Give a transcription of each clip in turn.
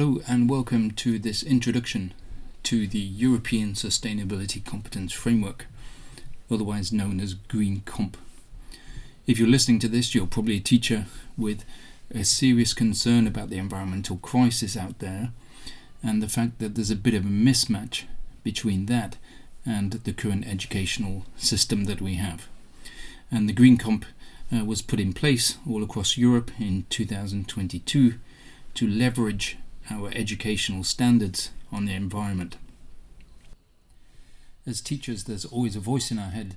Hello and welcome to this introduction to the European Sustainability Competence Framework, otherwise known as GreenComp. If you're listening to this, you're probably a teacher with a serious concern about the environmental crisis out there and the fact that there's a bit of a mismatch between that and the current educational system that we have. And the GreenComp was put in place all across Europe in 2022 to leverage our educational standards on the environment. As teachers, there's always a voice in our head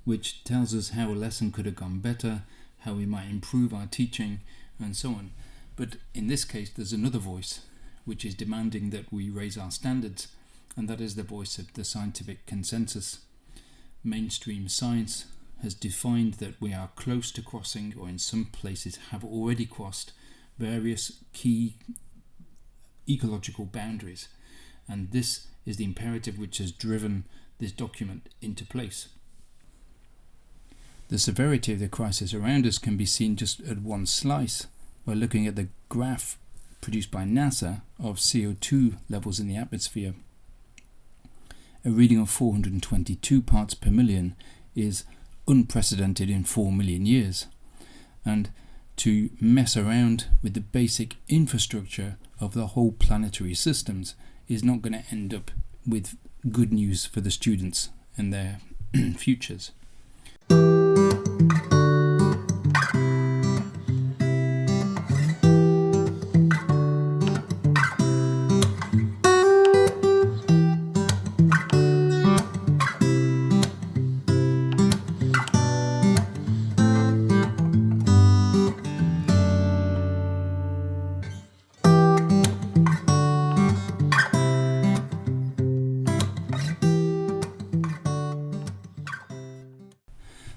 which tells us how a lesson could have gone better, how we might improve our teaching, and so on. But in this case, there's another voice which is demanding that we raise our standards, and that is the voice of the scientific consensus. Mainstream science has defined that we are close to crossing, or in some places have already crossed, various key ecological boundaries, and this is the imperative which has driven this document into place. The severity of the crisis around us can be seen just at one slice by looking at the graph produced by NASA of CO2 levels in the atmosphere. A reading of 422 parts per million is unprecedented in 4 million years, and to mess around with the basic infrastructure of the whole planetary systems is not going to end up with good news for the students and their futures.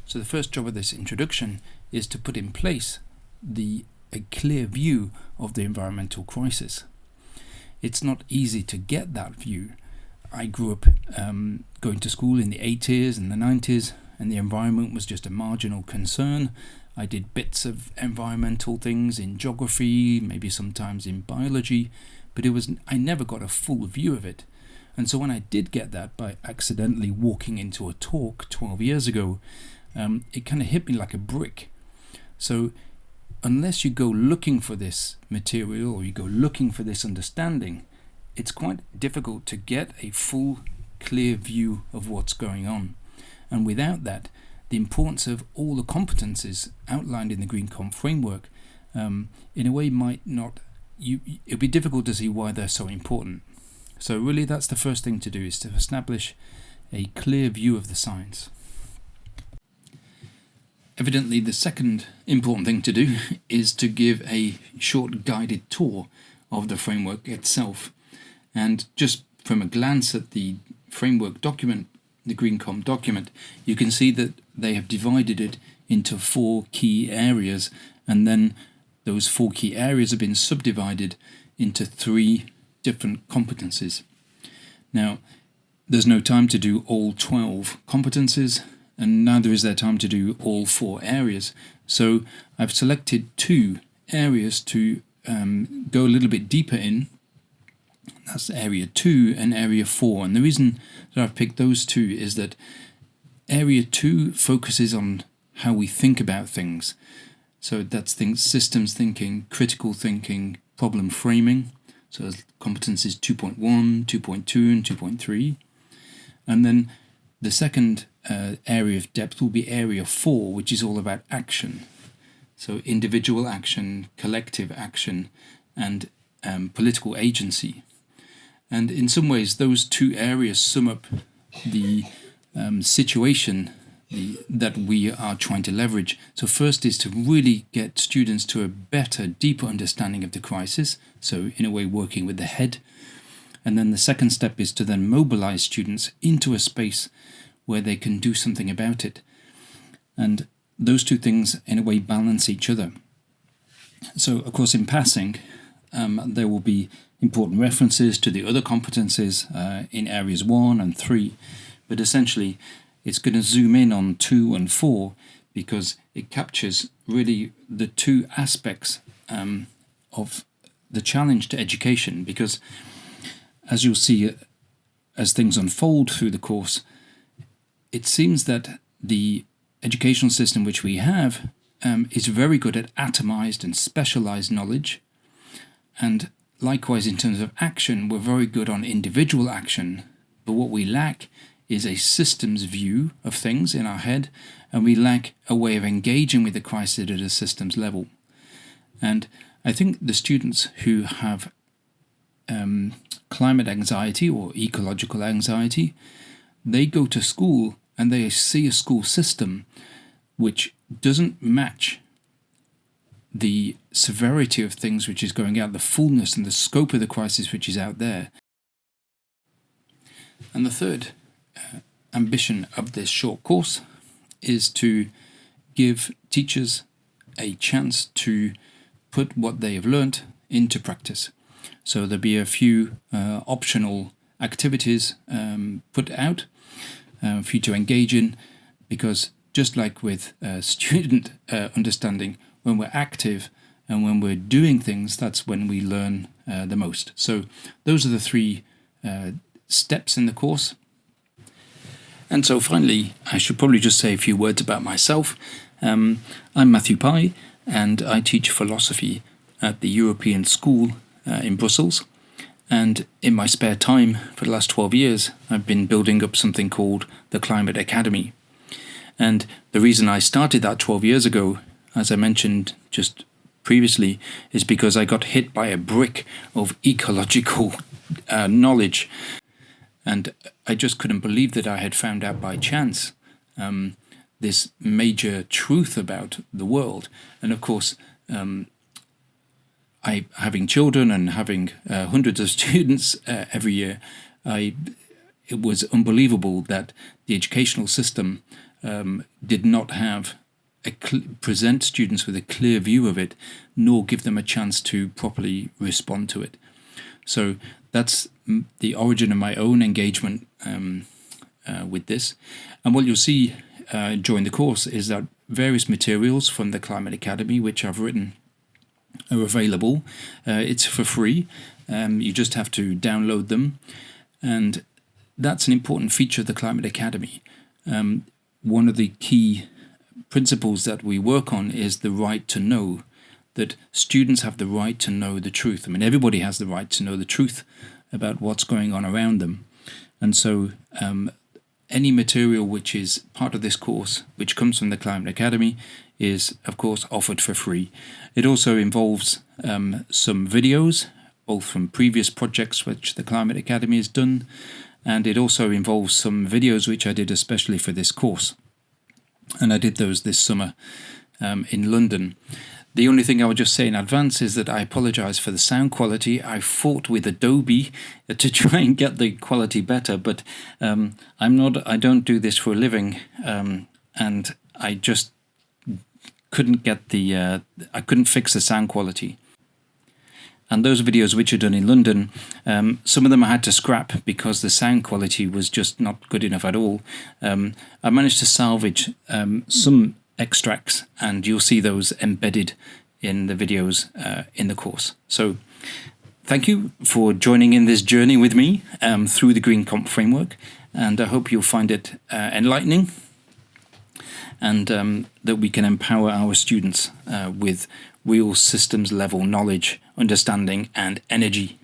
So the first job of this introduction is to put in place a clear view of the environmental crisis. It's not easy to get that view. I grew up going to school in the 80s and the 90s, and the environment was just a marginal concern. I did bits of environmental things in geography, maybe sometimes in biology, but I never got a full view of it. And so when I did get that by accidentally walking into a talk 12 years ago, it kind of hit me like a brick. So unless you go looking for this material or you go looking for this understanding, it's quite difficult to get a full, clear view of what's going on. And without that, the importance of all the competencies outlined in the GreenComp framework, in a way it'll be difficult to see why they're so important. So really that's the first thing to do, is to establish a clear view of the science. Evidently, the second important thing to do is to give a short guided tour of the framework itself. And just from a glance at the framework document, the GreenComp document, you can see that they have divided it into 4 key areas, and then those 4 key areas have been subdivided into 3 different competencies. Now, there's no time to do all 12 competencies, and neither is there time to do all 4 areas. So I've selected 2 areas to go a little bit deeper in. That's area 2 and area 4. And the reason that I've picked those 2 is that area 2 focuses on how we think about things. So that's systems thinking, critical thinking, problem framing. So competencies 2.1, 2.2 and 2.3. And then the second area of depth will be area 4, which is all about action. So individual action, collective action, and political agency. And in some ways, those 2 areas sum up the situation that we are trying to leverage. So first is to really get students to a better, deeper understanding of the crisis. So in a way, working with the head. And then the second step is to then mobilize students into a space where they can do something about it. And those 2 things, in a way, balance each other. So, of course, in passing, there will be important references to the other competencies in areas 1 and 3, but essentially it's going to zoom in on 2 and 4 because it captures really the 2 aspects of the challenge to education, because as you'll see as things unfold through the course, it seems that the educational system which we have is very good at atomized and specialized knowledge, and likewise in terms of action we're very good on individual action, but what we lack is a systems view of things in our head, and we lack a way of engaging with the crisis at a systems level. And I think the students who have climate anxiety or ecological anxiety, they go to school and they see a school system which doesn't match the severity of things which is going out, the fullness and the scope of the crisis which is out there. And the third ambition of this short course is to give teachers a chance to put what they have learnt into practice. So there'll be a few optional activities put out for you to engage in, because just like with student understanding, when we're active and when we're doing things, that's when we learn the most. So those are the three steps in the course. And so finally, I should probably just say a few words about myself. I'm Matthew Pye, and I teach philosophy at the European School in Brussels. And in my spare time for the last 12 years, I've been building up something called the Climate Academy. And the reason I started that 12 years ago, as I mentioned just previously, is because I got hit by a brick of ecological knowledge. And I just couldn't believe that I had found out by chance this major truth about the world. And of course, having children and having hundreds of students every year, it was unbelievable that the educational system did not have present students with a clear view of it, nor give them a chance to properly respond to it. So that's the origin of my own engagement with this. And what you'll see during the course is that various materials from the Climate Academy, which I've written, are available. It's for free. You just have to download them. And that's an important feature of the Climate Academy. One of the key principles that we work on is the right to know, that students have the right to know the truth. I mean, everybody has the right to know the truth about what's going on around them. And so any material which is part of this course, which comes from the Climate Academy, is, of course, offered for free. It also involves some videos, both from previous projects which the Climate Academy has done, and it also involves some videos which I did especially for this course. And I did those this summer in London. The only thing I would just say in advance is that I apologize for the sound quality. I fought with Adobe to try and get the quality better, but I don't do this for a living, and I just couldn't get I couldn't fix the sound quality. And those videos which are done in London, some of them I had to scrap because the sound quality was just not good enough at all. I managed to salvage some extracts, and you'll see those embedded in the videos in the course. So thank you for joining in this journey with me through the GreenComp framework, and I hope you'll find it enlightening, and that we can empower our students with real systems level knowledge, understanding and energy.